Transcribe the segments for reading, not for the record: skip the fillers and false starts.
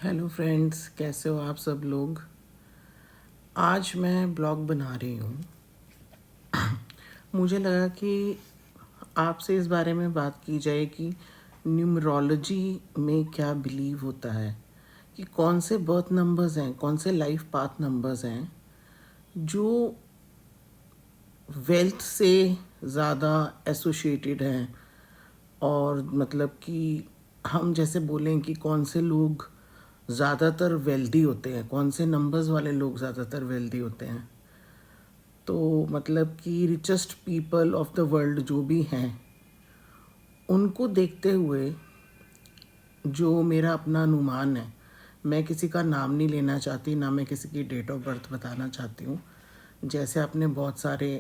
Hello friends, कैसे हो आप सब लोग। आज मैं ब्लॉग बना रही हूँ। मुझे लगा कि आपसे इस बारे में बात की जाए कि न्यूमरोलॉजी में क्या बिलीव होता है, कि कौन से बर्थ नंबर्स हैं, कौन से लाइफ पाथ नंबर्स हैं जो वेल्थ से ज़्यादा एसोसिएटेड हैं। और मतलब कि हम जैसे बोलें कि कौन से लोग ज़्यादातर वेल्दी होते हैं, कौन से नंबर्स वाले लोग ज़्यादातर वेल्दी होते हैं। तो मतलब कि richest people of the world जो भी हैं, उनको देखते हुए जो मेरा अपना अनुमान है, मैं किसी का नाम नहीं लेना चाहती, ना मैं किसी की डेट ऑफ बर्थ बताना चाहती हूँ। जैसे आपने बहुत सारे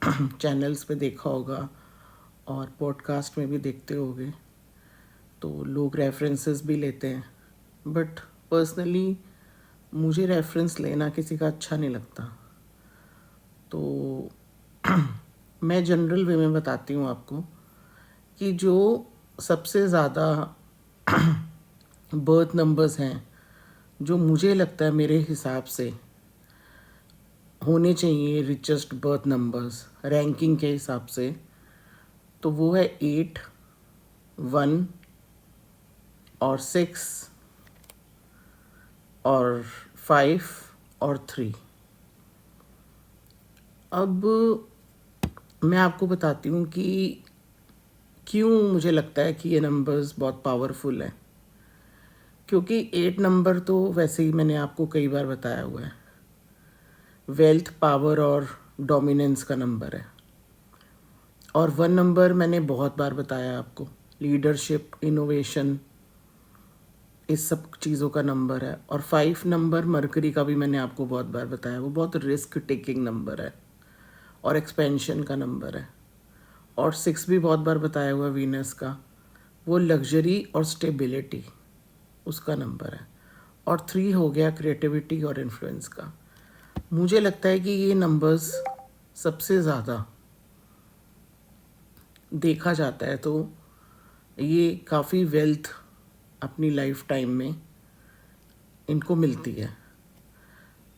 चैनल्स पे देखा होगा और पॉडकास्ट में भी देखते होगे, तो लोग रेफरेंसेस भी लेते हैं। बट पर्सनली मुझे रेफरेंस लेना किसी का अच्छा नहीं लगता। तो मैं जनरल वे में बताती हूँ आपको कि जो सबसे ज़्यादा बर्थ नंबर्स हैं, जो मुझे लगता है मेरे हिसाब से होने चाहिए रिचेस्ट बर्थ नंबर्स रैंकिंग के हिसाब से, तो वो है 8, 1 और 6 और 5 और 3। अब मैं आपको बताती हूँ कि क्यों मुझे लगता है कि ये नंबर्स बहुत पावरफुल हैं। क्योंकि 8 नंबर तो वैसे ही मैंने आपको कई बार बताया हुआ है, वेल्थ, पावर और डोमिनेंस का नंबर है। और 1 नंबर मैंने बहुत बार बताया आपको, लीडरशिप, इनोवेशन, इस सब चीज़ों का नंबर है। और 5 नंबर मरकरी का भी मैंने आपको बहुत बार बताया, वो बहुत रिस्क टेकिंग नंबर है और एक्सपेंशन का नंबर है। और 6 भी बहुत बार बताया हुआ वीनस का, वो लग्जरी और स्टेबिलिटी उसका नंबर है। और 3 हो गया क्रिएटिविटी और इन्फ्लुएंस का। मुझे लगता है कि ये नंबर्स सबसे ज़्यादा देखा जाता है, तो ये काफ़ी वेल्थ अपनी लाइफ टाइम में इनको मिलती है।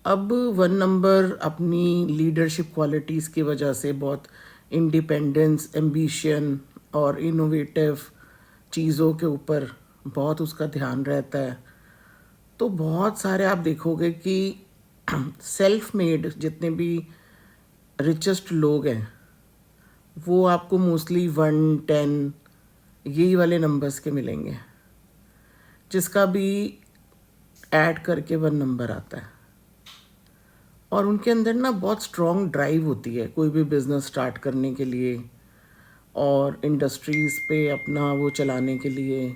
अब 1 नंबर अपनी लीडरशिप क्वालिटीज़ की वजह से बहुत इंडिपेंडेंस, एम्बिशन और इनोवेटिव चीज़ों के ऊपर बहुत उसका ध्यान रहता है। तो बहुत सारे आप देखोगे कि सेल्फ मेड जितने भी रिचेस्ट लोग हैं, वो आपको मोस्टली 1, 10 यही वाले नंबर्स के मिलेंगे, जिसका भी ऐड करके 1 नंबर आता है। और उनके अंदर ना बहुत स्ट्रॉन्ग ड्राइव होती है कोई भी बिजनेस स्टार्ट करने के लिए और इंडस्ट्रीज़ पे अपना वो चलाने के लिए।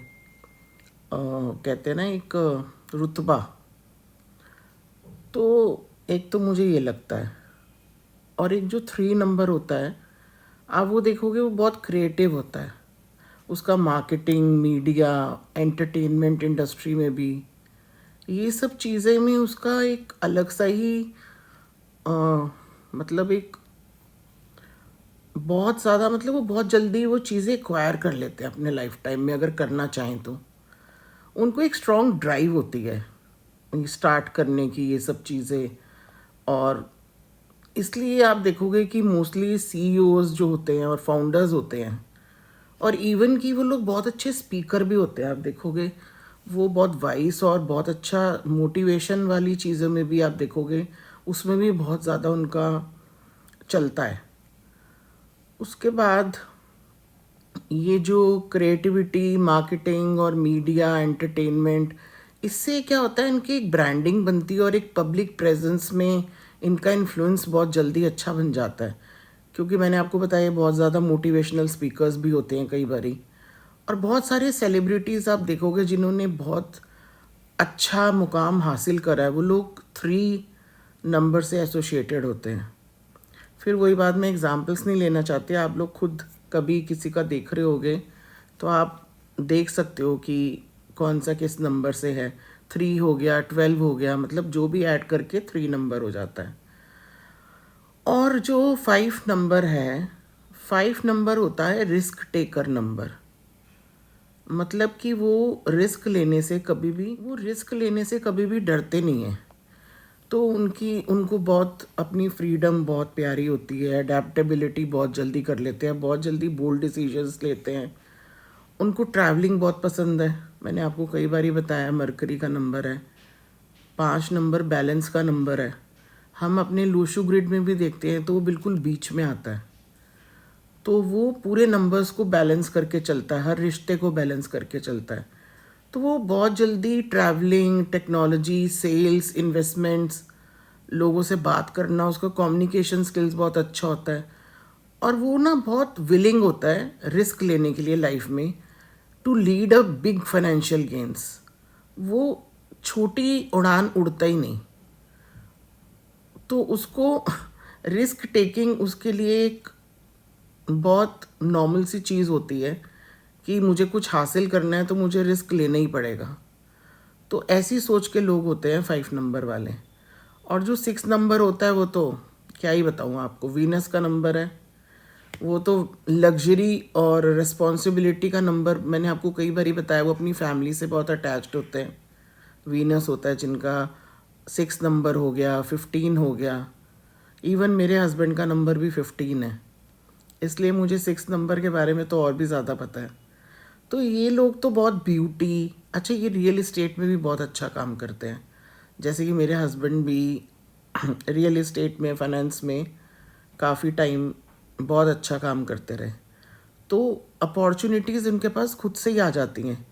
कहते हैं ना एक रुतबा। तो एक तो मुझे ये लगता है। और एक जो 3 नंबर होता है, आप वो देखोगे वो बहुत क्रिएटिव होता है। उसका मार्केटिंग, मीडिया, एंटरटेनमेंट इंडस्ट्री में भी, ये सब चीज़ें में उसका एक अलग सा ही अ, मतलब एक बहुत ज़्यादा, मतलब वो बहुत जल्दी वो चीज़ें एक्वायर कर लेते हैं अपने लाइफ टाइम में, अगर करना चाहें तो। उनको एक स्ट्रॉन्ग ड्राइव होती है स्टार्ट करने की ये सब चीज़ें। और इसलिए आप देखोगे कि मोस्टली सीईओज जो होते हैं और फाउंडर्स होते हैं, और इवन कि वो लोग बहुत अच्छे स्पीकर भी होते हैं, आप देखोगे वो बहुत वाइस और बहुत अच्छा मोटिवेशन वाली चीज़ों में भी आप देखोगे, उसमें भी बहुत ज़्यादा उनका चलता है। उसके बाद ये जो क्रिएटिविटी, मार्केटिंग और मीडिया, एंटरटेनमेंट, इससे क्या होता है, इनकी एक ब्रांडिंग बनती है और एक पब्लिक प्रेजेंस में इनका इन्फ्लुएंस बहुत जल्दी अच्छा बन जाता है। क्योंकि मैंने आपको बताया बहुत ज़्यादा मोटिवेशनल स्पीकर्स भी होते हैं कई बारी। और बहुत सारे सेलिब्रिटीज़ आप देखोगे जिन्होंने बहुत अच्छा मुकाम हासिल करा है, वो लोग 3 नंबर से एसोसिएटेड होते हैं। फिर वही बात, मैं एग्जांपल्स नहीं लेना चाहती, आप लोग खुद कभी किसी का देख रहे होगे तो आप देख सकते हो कि कौन सा किस नंबर से है। 3 हो गया, 12 हो गया, मतलब जो भी ऐड करके 3 नंबर हो जाता है। और जो 5 नंबर है, 5 नंबर होता है रिस्क टेकर नंबर। मतलब कि वो रिस्क लेने से कभी भी डरते नहीं हैं। तो उनको बहुत अपनी फ्रीडम बहुत प्यारी होती है, अडेप्टेबिलिटी बहुत जल्दी कर लेते हैं, बहुत जल्दी बोल्ड डिसीजंस लेते हैं। उनको ट्रैवलिंग बहुत पसंद है। मैंने आपको कई बार ही बताया, मरकरी का नंबर है, 5 नंबर बैलेंस का नंबर है। हम अपने लूशु ग्रिड में भी देखते हैं तो वो बिल्कुल बीच में आता है। तो वो पूरे नंबर्स को बैलेंस करके चलता है, हर रिश्ते को बैलेंस करके चलता है। तो वो बहुत जल्दी ट्रैवलिंग, टेक्नोलॉजी, सेल्स, इन्वेस्टमेंट्स, लोगों से बात करना, उसका कम्युनिकेशन स्किल्स बहुत अच्छा होता है। और वो ना बहुत विलिंग होता है रिस्क लेने के लिए लाइफ में, to lead a big financial gains. वो छोटी उड़ान उड़ता ही नहीं। तो उसको रिस्क टेकिंग उसके लिए एक बहुत नॉर्मल सी चीज़ होती है कि मुझे कुछ हासिल करना है तो मुझे रिस्क लेना ही पड़ेगा। तो ऐसी सोच के लोग होते हैं 5 नंबर वाले। और जो 6 नंबर होता है वो तो क्या ही बताऊँ आपको, वीनस का नंबर है। वो तो लग्जरी और रिस्पॉन्सिबिलिटी का नंबर, मैंने आपको कई बार ही बताया, वो अपनी फैमिली से बहुत अटैच्ड होते हैं। वीनस होता है जिनका 6 नंबर हो गया, 15 हो गया। इवन मेरे हस्बैंड का नंबर भी 15 है, इसलिए मुझे 6 नंबर के बारे में तो और भी ज़्यादा पता है। तो ये लोग तो बहुत ब्यूटी, अच्छा ये रियल इस्टेट में भी बहुत अच्छा काम करते हैं। जैसे कि मेरे हस्बैंड भी रियल इस्टेट में, फाइनेंस में काफ़ी टाइम बहुत अच्छा काम करते रहे। तो अपॉर्चुनिटीज़ उनके पास खुद से ही आ जाती हैं।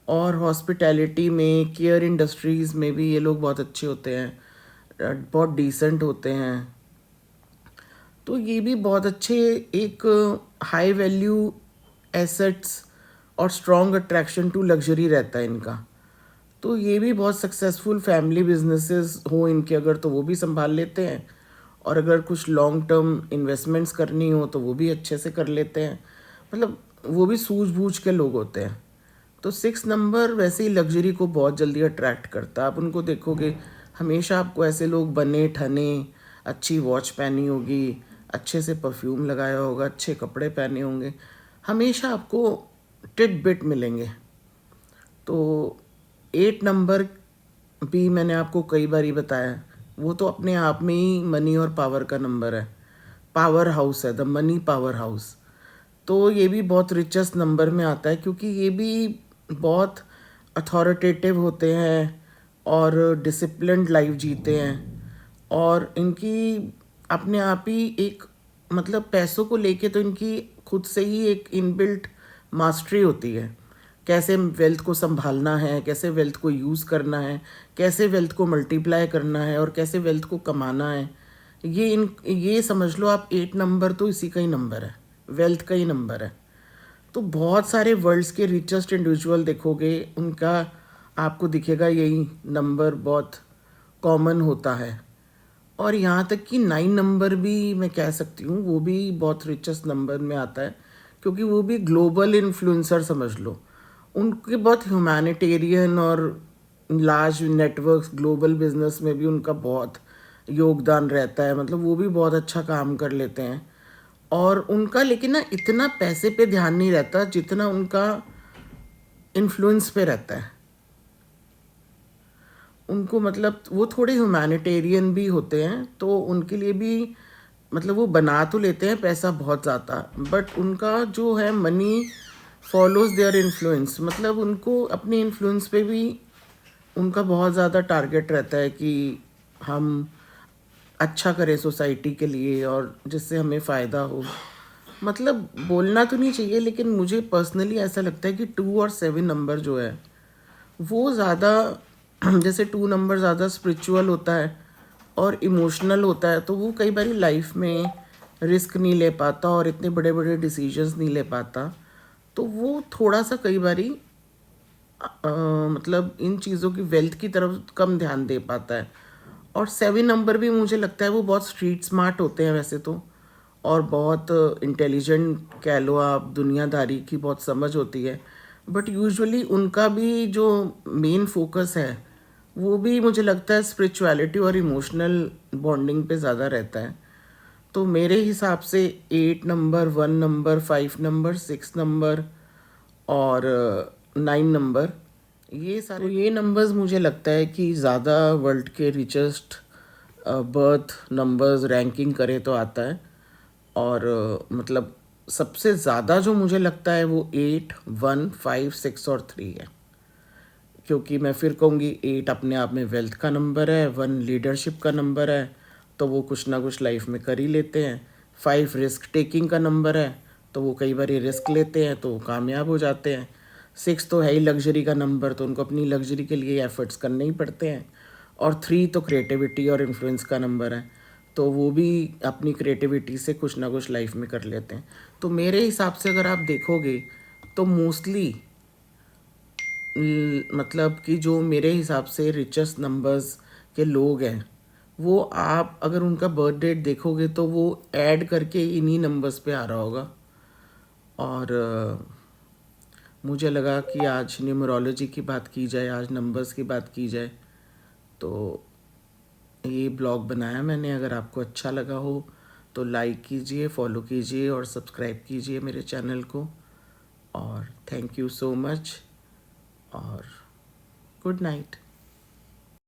और हॉस्पिटैलिटी में, केयर इंडस्ट्रीज़ में भी ये लोग बहुत अच्छे होते हैं, बहुत डिसेंट होते हैं। तो ये भी बहुत अच्छे, एक हाई वैल्यू एसेट्स और स्ट्रॉन्ग अट्रैक्शन टू लग्जरी रहता है इनका। तो ये भी बहुत सक्सेसफुल फैमिली बिजनेसेस हो इनके अगर, तो वो भी संभाल लेते हैं। और अगर कुछ लॉन्ग टर्म इन्वेस्टमेंट्स करनी हो तो वो भी अच्छे से कर लेते हैं। मतलब वो भी सूझबूझ के लोग होते हैं। तो 6 नंबर वैसे ही लग्जरी को बहुत जल्दी अट्रैक्ट करता है। आप उनको देखोगे, हमेशा आपको ऐसे लोग बने ठने, अच्छी वॉच पहनी होगी, अच्छे से परफ्यूम लगाया होगा, अच्छे कपड़े पहने होंगे, हमेशा आपको टिट बिट मिलेंगे। तो 8 नंबर भी मैंने आपको कई बार ही बताया, वो तो अपने आप में ही मनी और पावर का नंबर है, पावर हाउस है, द मनी पावर हाउस। तो ये भी बहुत रिचेस्ट नंबर में आता है, क्योंकि ये भी बहुत अथॉरिटेटिव होते हैं और डिसिप्लिन्ड लाइफ जीते हैं। और इनकी अपने आप ही एक, मतलब पैसों को लेके तो इनकी खुद से ही एक इनबिल्ट मास्टरी होती है। कैसे वेल्थ को संभालना है, कैसे वेल्थ को यूज़ करना है, कैसे वेल्थ को मल्टीप्लाई करना है और कैसे वेल्थ को कमाना है। ये समझ लो आप, 8 नंबर तो इसी का ही नंबर है, वेल्थ का ही नंबर है। तो बहुत सारे वर्ल्ड्स के रिचेस्ट इंडिविजुअल देखोगे, उनका आपको दिखेगा यही नंबर बहुत कॉमन होता है। और यहाँ तक कि 9 नंबर भी मैं कह सकती हूँ, वो भी बहुत रिचेस्ट नंबर में आता है, क्योंकि वो भी ग्लोबल इन्फ्लुएंसर समझ लो। उनके बहुत ह्यूमैनिटेरियन और लार्ज नेटवर्क्स, ग्लोबल बिजनेस में भी उनका बहुत योगदान रहता है। मतलब वो भी बहुत अच्छा काम कर लेते हैं। और उनका लेकिन ना इतना पैसे पे ध्यान नहीं रहता जितना उनका इन्फ्लुएंस पे रहता है। उनको मतलब वो थोड़े ह्यूमैनिटेरियन भी होते हैं, तो उनके लिए भी मतलब वो बना तो लेते हैं पैसा बहुत ज़्यादा, बट उनका जो है मनी फॉलोज देयर इन्फ्लुएंस। मतलब उनको अपने इन्फ्लुएंस पे भी उनका बहुत ज़्यादा टारगेट रहता है कि हम अच्छा करें सोसाइटी के लिए और जिससे हमें फ़ायदा हो। मतलब बोलना तो नहीं चाहिए, लेकिन मुझे पर्सनली ऐसा लगता है कि 2 और 7 नंबर जो है वो ज़्यादा जैसे 2 नंबर ज़्यादा स्पिरिचुअल होता है और इमोशनल होता है, तो वो कई बार लाइफ में रिस्क नहीं ले पाता और इतने बड़े बड़े डिसीजंस नहीं ले पाता। तो वो थोड़ा सा कई बारी मतलब इन चीज़ों की, वेल्थ की तरफ कम ध्यान दे पाता है। और 7 नंबर भी मुझे लगता है वो बहुत स्ट्रीट स्मार्ट होते हैं वैसे तो, और बहुत इंटेलिजेंट कह लो आप, दुनियादारी की बहुत समझ होती है। बट यूजुअली उनका भी जो मेन फोकस है वो भी मुझे लगता है स्पिरिचुअलिटी और इमोशनल बॉन्डिंग पे ज़्यादा रहता है। तो मेरे हिसाब से 8 नंबर, 1 नंबर, 5 नंबर, 6 नंबर और 9 नंबर, ये सारे, तो ये नंबर्स मुझे लगता है कि ज़्यादा वर्ल्ड के रिचेस्ट बर्थ नंबर्स रैंकिंग करे तो आता है। और मतलब सबसे ज़्यादा जो मुझे लगता है वो 8, 1, 5, 6 और 3 है। क्योंकि मैं फिर कहूँगी 8 अपने आप में वेल्थ का नंबर है, 1 लीडरशिप का नंबर है, तो वो कुछ ना कुछ लाइफ में कर ही लेते हैं। 5 रिस्क टेकिंग का नंबर है, तो वो कई बार रिस्क लेते हैं तो वो कामयाब हो जाते हैं। 6 तो है ही लग्जरी का नंबर, तो उनको अपनी लग्जरी के लिए एफर्ट्स करने ही पड़ते हैं। और 3 तो क्रिएटिविटी और इन्फ्लुएंस का नंबर है, तो वो भी अपनी क्रिएटिविटी से कुछ ना कुछ लाइफ में कर लेते हैं। तो मेरे हिसाब से अगर आप देखोगे तो मोस्टली मतलब कि जो मेरे हिसाब से रिचेस्ट नंबर्स के लोग हैं, वो आप अगर उनका बर्थ डेट देखोगे तो वो ऐड करके इन्हीं नंबर्स पे आ रहा होगा। और मुझे लगा कि आज न्यूमरोलॉजी की बात की जाए, आज नंबर्स की बात की जाए, तो ये ब्लॉग बनाया मैंने। अगर आपको अच्छा लगा हो तो लाइक कीजिए, फॉलो कीजिए और सब्सक्राइब कीजिए मेरे चैनल को। और थैंक यू सो मच और गुड नाइट।